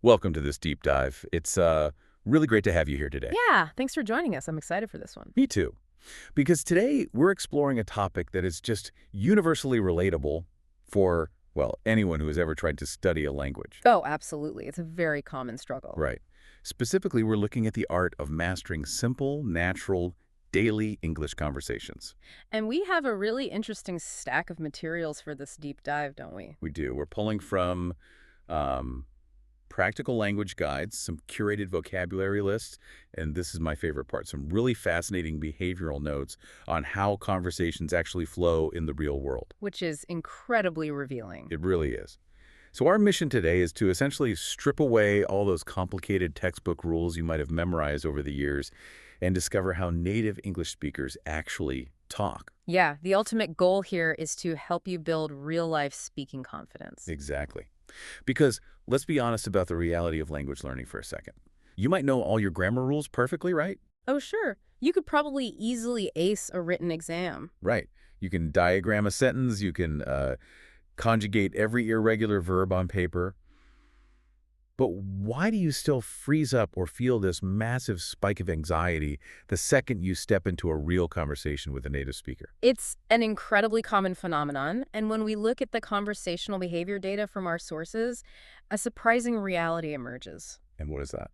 Welcome to this deep dive. It's really great to have you here today. Yeah, thanks for joining us. I'm excited for this one. Me too. Because today we're exploring a topic that is just universally relatable for, well, anyone who has ever tried to study a language. Oh, absolutely. It's a very common struggle. Right. Specifically, we're looking at the art of mastering simple, natural, daily English conversations. And we have a really interesting stack of materials for this deep dive, don't we? We do. We're pulling from um, practical language guides, some curated vocabulary lists, and this is my favorite part, some really fascinating behavioral notes on how conversations actually flow in the real world. Which is incredibly revealing. It really is. So our mission today is to essentially strip away all those complicated textbook rules you might have memorized over the years and discover how native English speakers actually talk. Yeah, the ultimate goal here is to help you build real-life speaking confidence. Exactly. Because let's be honest about the reality of language learning for a second. You might know all your grammar rules perfectly, right? Oh, sure. You could probably easily ace a written exam. Right. You can diagram a sentence, you can conjugate every irregular verb on paper. But why do you still freeze up or feel this massive spike of anxiety the second you step into a real conversation with a native speaker? It's an incredibly common phenomenon, and when we look at the conversational behavior data from our sources, a surprising reality emerges. And what is that?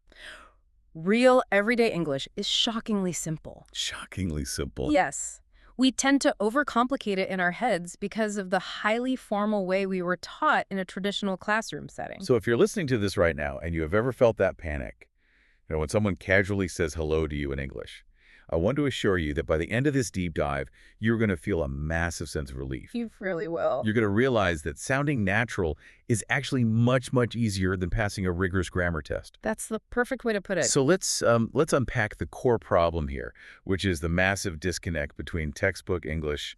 Real, everyday English is shockingly simple. Shockingly simple. Yes. We tend to overcomplicate it in our heads because of the highly formal way we were taught in a traditional classroom setting. So if you're listening to this right now and you have ever felt that panic, when someone casually says hello to you in English, I want to assure you that by the end of this deep dive, you're going to feel a massive sense of relief. You really will. You're going to realize that sounding natural is actually much, much easier than passing a rigorous grammar test. That's the perfect way to put it. So let's unpack the core problem here, which is the massive disconnect between textbook English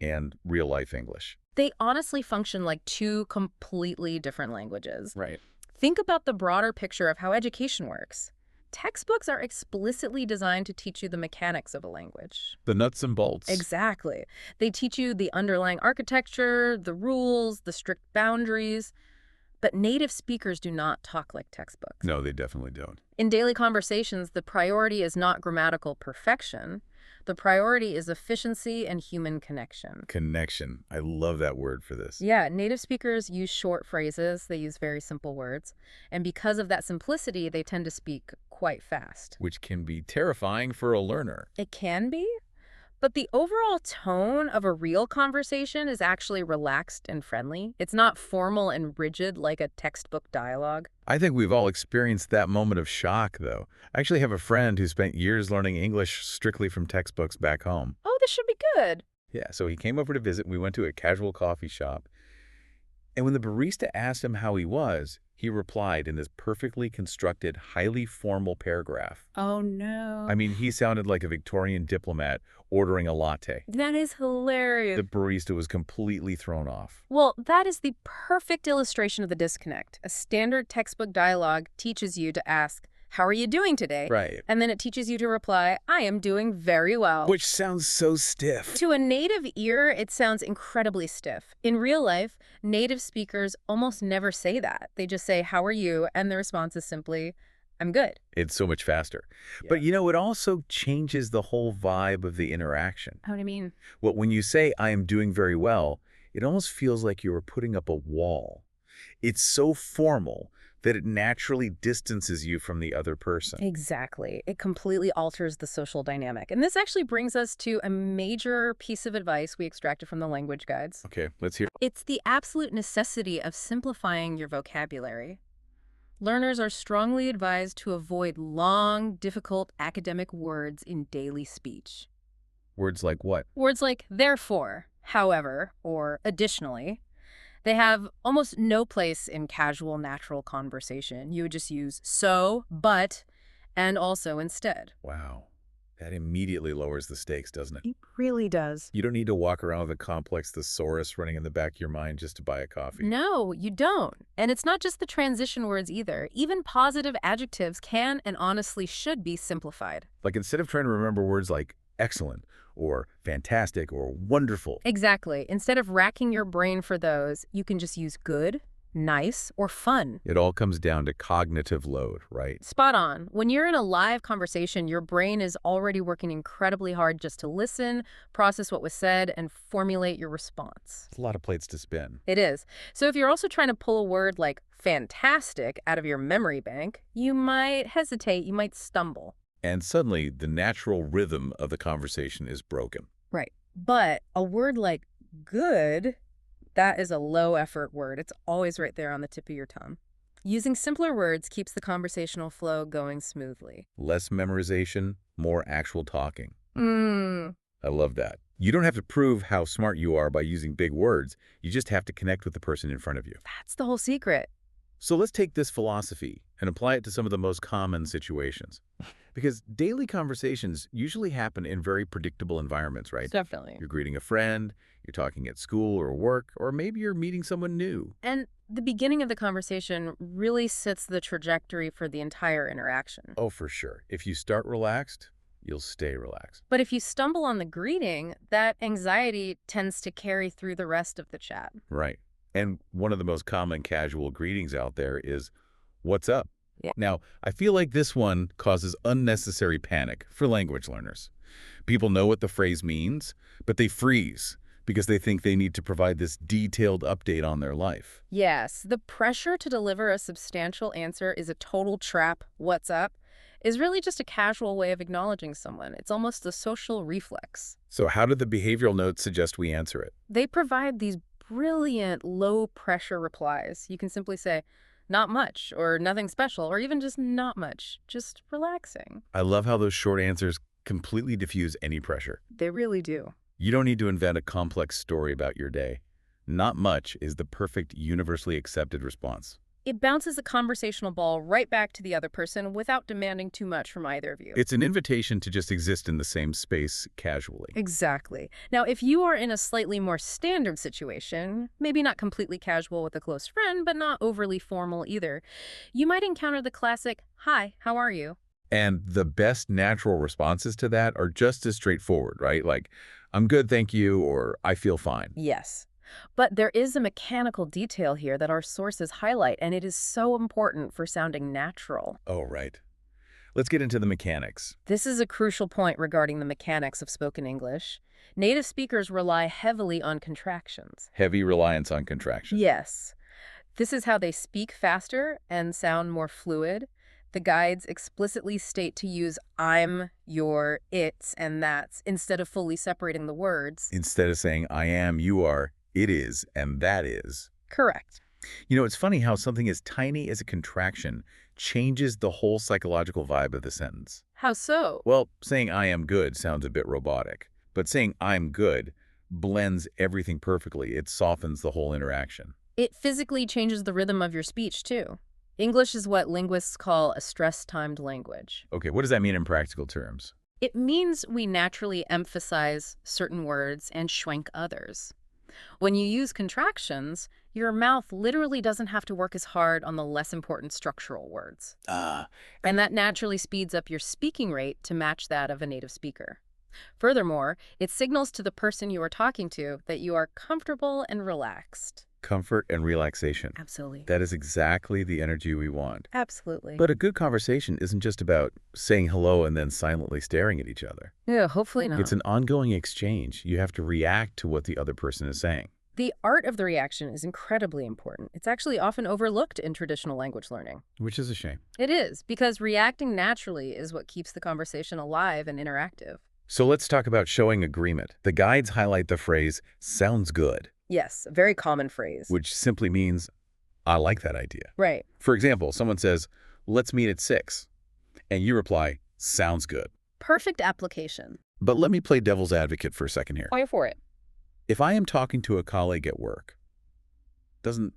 and real-life English. They honestly function like two completely different languages. Right. Think about the broader picture of how education works. Textbooks are explicitly designed to teach you the mechanics of a language. The nuts and bolts. Exactly. They teach you the underlying architecture, the rules, the strict boundaries. But native speakers do not talk like textbooks. No, they definitely don't. In daily conversations, the priority is not grammatical perfection. The priority is efficiency and human connection. Connection. I love that word for this. Yeah, native speakers use short phrases. They use very simple words. And because of that simplicity, they tend to speak quite fast. Which can be terrifying for a learner. It can be, but the overall tone of a real conversation is actually relaxed and friendly. It's not formal and rigid like a textbook dialogue. I think we've all experienced that moment of shock, though. I actually have a friend who spent years learning English strictly from textbooks back home. Oh, this should be good. Yeah, so he came over to visit. We went to a casual coffee shop. And when the barista asked him how he was, he replied in this perfectly constructed, highly formal paragraph. Oh, no. I mean, he sounded like a Victorian diplomat ordering a latte. That is hilarious. The barista was completely thrown off. Well, that is the perfect illustration of the disconnect. A standard textbook dialogue teaches you to ask, "How are you doing today?" Right. And then it teaches you to reply, "I am doing very well." Which sounds so stiff. To a native ear, it sounds incredibly stiff. In real life, native speakers almost never say that. They just say, "How are you?" And the response is simply, "I'm good." It's so much faster. Yeah. But, it also changes the whole vibe of the interaction. How do you mean? Well, when you say, "I am doing very well," it almost feels like you are putting up a wall. It's so formal that it naturally distances you from the other person. Exactly. It completely alters the social dynamic. And this actually brings us to a major piece of advice we extracted from the language guides. Okay, let's hear. It's the absolute necessity of simplifying your vocabulary. Learners are strongly advised to avoid long, difficult academic words in daily speech. Words like what? Words like therefore, however, or additionally. They have almost no place in casual, natural conversation. You would just use so, but, and also instead. Wow. That immediately lowers the stakes, doesn't it? It really does. You don't need to walk around with a complex thesaurus running in the back of your mind just to buy a coffee. No, you don't. And it's not just the transition words either. Even positive adjectives can and honestly should be simplified. Like instead of trying to remember words like excellent or fantastic or wonderful. Exactly. Instead of racking your brain for those, you can just use good, nice, or fun. It all comes down to cognitive load, right? Spot on. When you're in a live conversation, your brain is already working incredibly hard just to listen, process what was said, and formulate your response. It's a lot of plates to spin. It is. So if you're also trying to pull a word like fantastic out of your memory bank, you might hesitate, you might stumble. And suddenly, the natural rhythm of the conversation is broken. Right. But a word like good, that is a low-effort word. It's always right there on the tip of your tongue. Using simpler words keeps the conversational flow going smoothly. Less memorization, more actual talking. Mmm. I love that. You don't have to prove how smart you are by using big words. You just have to connect with the person in front of you. That's the whole secret. So let's take this philosophy and apply it to some of the most common situations. Because daily conversations usually happen in very predictable environments, right? Definitely. You're greeting a friend, you're talking at school or work, or maybe you're meeting someone new. And the beginning of the conversation really sets the trajectory for the entire interaction. Oh, for sure. If you start relaxed, you'll stay relaxed. But if you stumble on the greeting, that anxiety tends to carry through the rest of the chat. Right. And one of the most common casual greetings out there is, "What's up?" Yeah. Now, I feel like this one causes unnecessary panic for language learners. People know what the phrase means, but they freeze because they think they need to provide this detailed update on their life. Yes, the pressure to deliver a substantial answer is a total trap. What's up? Is really just a casual way of acknowledging someone. It's almost a social reflex. So how do the behavioral notes suggest we answer it? They provide these brilliant low-pressure replies. You can simply say, not much, or nothing special, or even just not much, just relaxing. I love how those short answers completely diffuse any pressure. They really do. You don't need to invent a complex story about your day. Not much is the perfect universally accepted response. It bounces the conversational ball right back to the other person without demanding too much from either of you. It's an invitation to just exist in the same space casually. Exactly. Now, if you are in a slightly more standard situation, maybe not completely casual with a close friend, but not overly formal either, you might encounter the classic, "Hi, how are you?" And the best natural responses to that are just as straightforward, right? Like, "I'm good, thank you," or "I feel fine." Yes. But there is a mechanical detail here that our sources highlight, and it is so important for sounding natural. Oh, right. Let's get into the mechanics. This is a crucial point regarding the mechanics of spoken English. Native speakers rely heavily on contractions. Heavy reliance on contraction. Yes. This is how they speak faster and sound more fluid. The guides explicitly state to use I'm, your, it's, and that's instead of fully separating the words. Instead of saying I am, you are, it is, and that is. Correct. You know, it's funny how something as tiny as a contraction changes the whole psychological vibe of the sentence. How so? Well, saying I am good sounds a bit robotic, but saying I'm good blends everything perfectly. It softens the whole interaction. It physically changes the rhythm of your speech, too. English is what linguists call a stress-timed language. Okay, what does that mean in practical terms? It means we naturally emphasize certain words and schwank others. When you use contractions, your mouth literally doesn't have to work as hard on the less important structural words. And that naturally speeds up your speaking rate to match that of a native speaker. Furthermore, it signals to the person you are talking to that you are comfortable and relaxed. Comfort and relaxation. Absolutely. That is exactly the energy we want. Absolutely. But a good conversation isn't just about saying hello and then silently staring at each other. Yeah, hopefully not. It's an ongoing exchange. You have to react to what the other person is saying. The art of the reaction is incredibly important. It's actually often overlooked in traditional language learning. Which is a shame. It is, because reacting naturally is what keeps the conversation alive and interactive. So let's talk about showing agreement. The guides highlight the phrase, sounds good, Yes, a very common phrase. which simply means, I like that idea. Right. For example, someone says, let's meet at 6, and you reply, sounds good. Perfect application. But let me play devil's advocate for a second here. Fire for it. If I am talking to a colleague at work, doesn't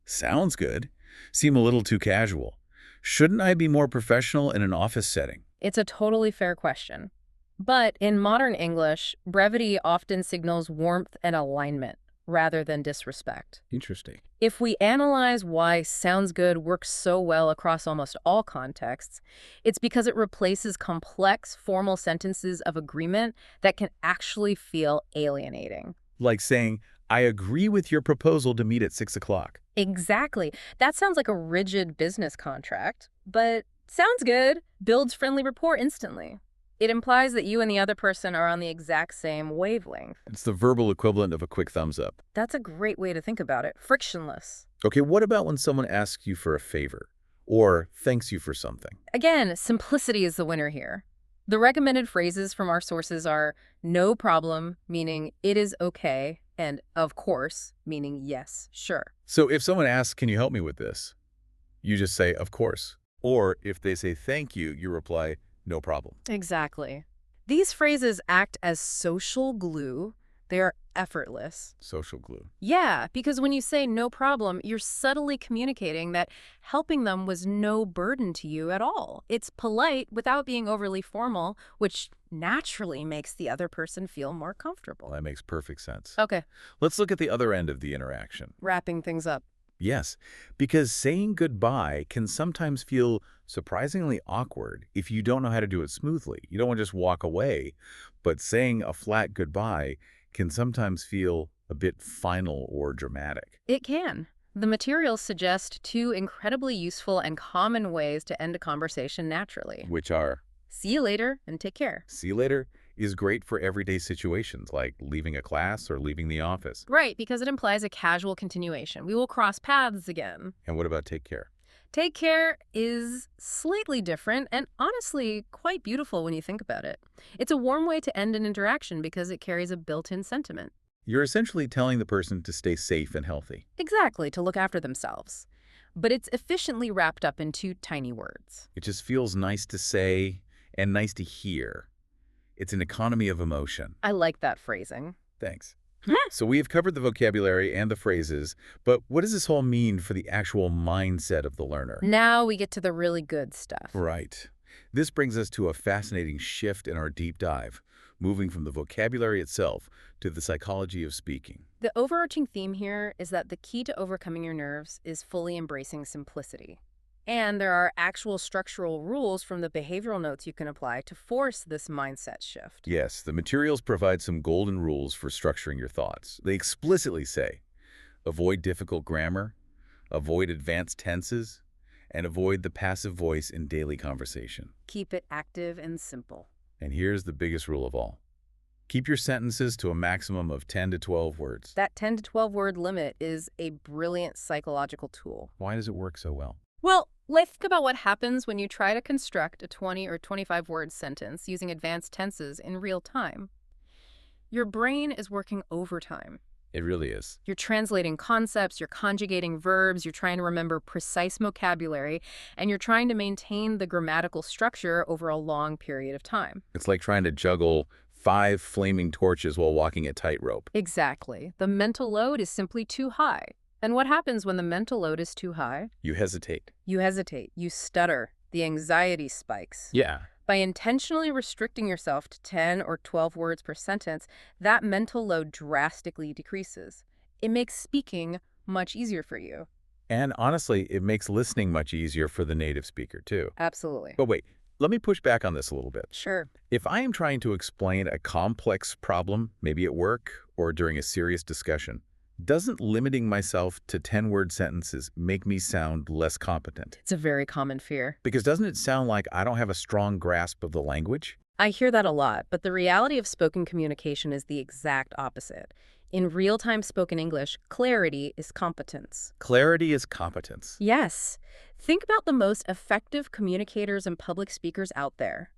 sounds good seem a little too casual? Shouldn't I be more professional in an office setting? It's a totally fair question. But in modern English, brevity often signals warmth and alignment rather than disrespect. Interesting. If we analyze why sounds good works so well across almost all contexts, it's because it replaces complex formal sentences of agreement that can actually feel alienating. Like saying, I agree with your proposal to meet at 6 o'clock. Exactly. That sounds like a rigid business contract, but sounds good. Builds friendly rapport instantly. It implies that you and the other person are on the exact same wavelength. It's the verbal equivalent of a quick thumbs up. That's a great way to think about it. Frictionless. Okay, what about when someone asks you for a favor or thanks you for something? Again, simplicity is the winner here. The recommended phrases from our sources are no problem, meaning it is okay, and of course, meaning yes, sure. So if someone asks, can you help me with this? You just say, of course. Or if they say thank you, you reply, no problem. Exactly. These phrases act as social glue. They are effortless. Social glue. Yeah, because when you say no problem, you're subtly communicating that helping them was no burden to you at all. It's polite without being overly formal, which naturally makes the other person feel more comfortable. Well, that makes perfect sense. Okay, Let's look at the other end of the interaction. wrapping things up. Yes, because saying goodbye can sometimes feel surprisingly awkward if you don't know how to do it smoothly. You don't want to just walk away, but saying a flat goodbye can sometimes feel a bit final or dramatic. It can. The materials suggest two incredibly useful and common ways to end a conversation naturally. Which are, See you later and take care. see you later is great for everyday situations like leaving a class or leaving the office. Right, because it implies a casual continuation. We will cross paths again. And what about take care? Take care is slightly different and honestly quite beautiful when you think about it. It's a warm way to end an interaction because it carries a built-in sentiment. You're essentially telling the person to stay safe and healthy. Exactly, to look after themselves. But it's efficiently wrapped up in two tiny words. It just feels nice to say and nice to hear. It's an economy of emotion. I like that phrasing. Thanks. So we have covered the vocabulary and the phrases, but what does this all mean for the actual mindset of the learner? Now we get to the really good stuff. Right. This brings us to a fascinating shift in our deep dive, moving from the vocabulary itself to the psychology of speaking. The overarching theme here is that the key to overcoming your nerves is fully embracing simplicity. And there are actual structural rules from the behavioral notes you can apply to force this mindset shift. Yes, the materials provide some golden rules for structuring your thoughts. They explicitly say, avoid difficult grammar, avoid advanced tenses, and avoid the passive voice in daily conversation. Keep it active and simple. And here's the biggest rule of all. Keep your sentences to a maximum of 10 to 12 words. That 10 to 12 word limit is a brilliant psychological tool. Why does it work so well? Well, let's think about what happens when you try to construct a 20 or 25 word sentence using advanced tenses in real time. Your brain is working overtime. It really is. You're translating concepts, you're conjugating verbs, you're trying to remember precise vocabulary, and you're trying to maintain the grammatical structure over a long period of time. It's like trying to juggle 5 flaming torches while walking a tightrope. Exactly. The mental load is simply too high. And what happens when the mental load is too high? You hesitate. You hesitate, you stutter, the anxiety spikes. Yeah. By intentionally restricting yourself to 10 or 12 words per sentence, that mental load drastically decreases. It makes speaking much easier for you. And honestly, it makes listening much easier for the native speaker, too. Absolutely. But wait, let me push back on this a little bit. Sure. If I am trying to explain a complex problem, maybe at work or during a serious discussion, doesn't limiting myself to 10-word sentences make me sound less competent? It's a very common fear. Because doesn't it sound like I don't have a strong grasp of the language? I hear that a lot, but the reality of spoken communication is the exact opposite. In real-time spoken English, clarity is competence. Clarity is competence. Yes. Think about the most effective communicators and public speakers out there.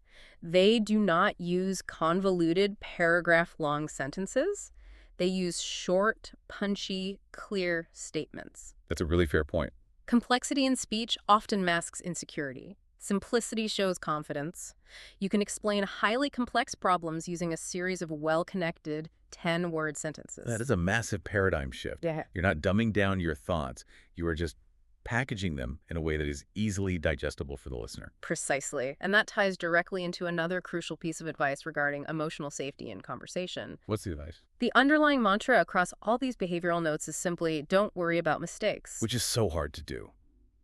They do not use convoluted paragraph-long sentences. They use short, punchy, clear statements. That's a really fair point. Complexity in speech often masks insecurity. Simplicity shows confidence. You can explain highly complex problems using a series of well-connected 10-word sentences. That is a massive paradigm shift. Yeah. You're not dumbing down your thoughts. You are just packaging them in a way that is easily digestible for the listener. Precisely. And that ties directly into another crucial piece of advice regarding emotional safety in conversation. What's the advice? The underlying mantra across all these behavioral notes is simply, don't worry about mistakes. Which is so hard to do.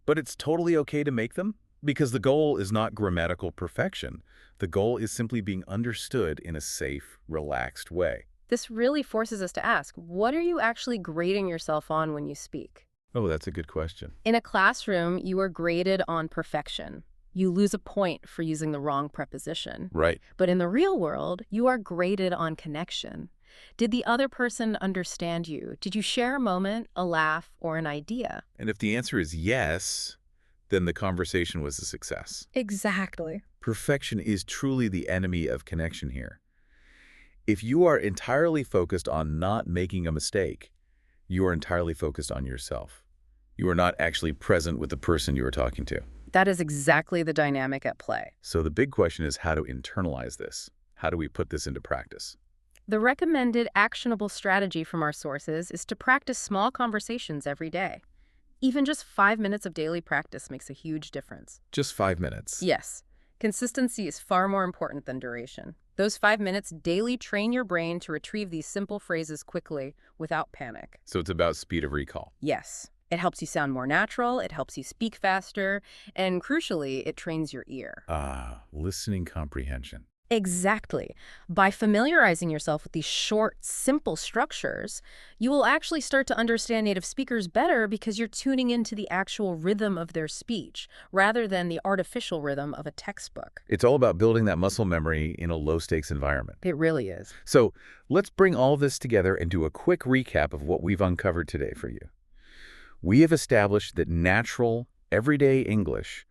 But it's totally okay to make them, because the goal is not grammatical perfection. The goal is simply being understood in a safe, relaxed way. This really forces us to ask, what are you actually grading yourself on when you speak? Oh, that's a good question. In a classroom, you are graded on perfection. You lose a point for using the wrong preposition. Right. But in the real world, you are graded on connection. Did the other person understand you? Did you share a moment, a laugh, or an idea? And if the answer is yes, then the conversation was a success. Exactly. Perfection is truly the enemy of connection here. If you are entirely focused on not making a mistake, you are entirely focused on yourself. You are not actually present with the person you are talking to. That is exactly the dynamic at play. So the big question is how to internalize this. How do we put this into practice? The recommended actionable strategy from our sources is to practice small conversations every day. Even just 5 minutes of daily practice makes a huge difference. Just 5 minutes. Yes, consistency is far more important than duration. Those 5 minutes daily train your brain to retrieve these simple phrases quickly without panic. So it's about speed of recall. Yes, it helps you sound more natural, it helps you speak faster, and crucially, it trains your ear. Ah, listening comprehension. Exactly. By familiarizing yourself with these short, simple structures, you will actually start to understand native speakers better because you're tuning into the actual rhythm of their speech rather than the artificial rhythm of a textbook. It's all about building that muscle memory in a low-stakes environment. It really is. So let's bring all this together and do a quick recap of what we've uncovered today for you. We have established that natural, everyday English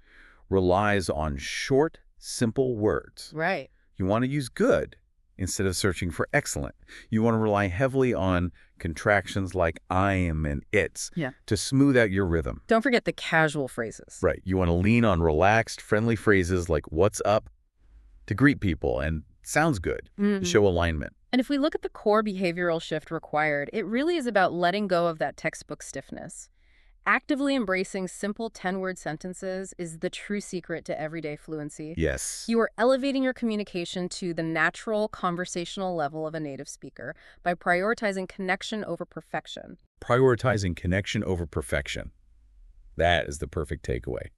relies on short, simple words. Right. You want to use good instead of searching for excellent. You want to rely heavily on contractions like I am and it's to smooth out your rhythm. Don't forget the casual phrases. Right. You want to lean on relaxed, friendly phrases like what's up to greet people and sounds good to show alignment. And if we look at the core behavioral shift required, it really is about letting go of that textbook stiffness. Actively embracing simple 10-word sentences is the true secret to everyday fluency. Yes. You are elevating your communication to the natural conversational level of a native speaker by prioritizing connection over perfection. Prioritizing connection over perfection. That is the perfect takeaway.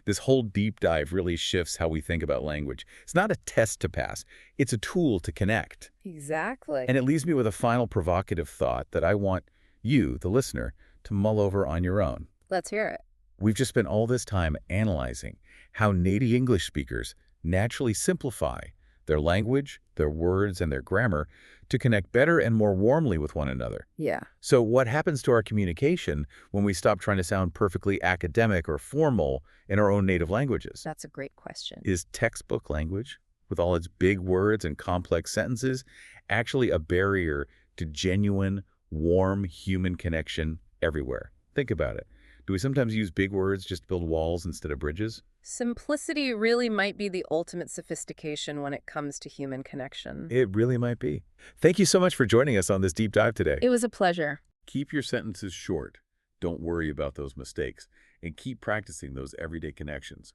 This whole deep dive really shifts how we think about language. It's not a test to pass. It's a tool to connect. Exactly. And it leaves me with a final provocative thought that I want you, the listener, to mull over on your own. Let's hear it. We've just spent all this time analyzing how native English speakers naturally simplify their language, their words, and their grammar to connect better and more warmly with one another. Yeah. So what happens to our communication when we stop trying to sound perfectly academic or formal in our own native languages? That's a great question. Is textbook language, with all its big words and complex sentences, actually a barrier to genuine, warm human connection everywhere? Think about it. Do we sometimes use big words just to build walls instead of bridges? Simplicity really might be the ultimate sophistication when it comes to human connection. It really might be. Thank you so much for joining us on this deep dive today. It was a pleasure. Keep your sentences short. Don't worry about those mistakes. And keep practicing those everyday connections.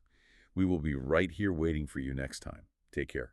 We will be right here waiting for you next time. Take care.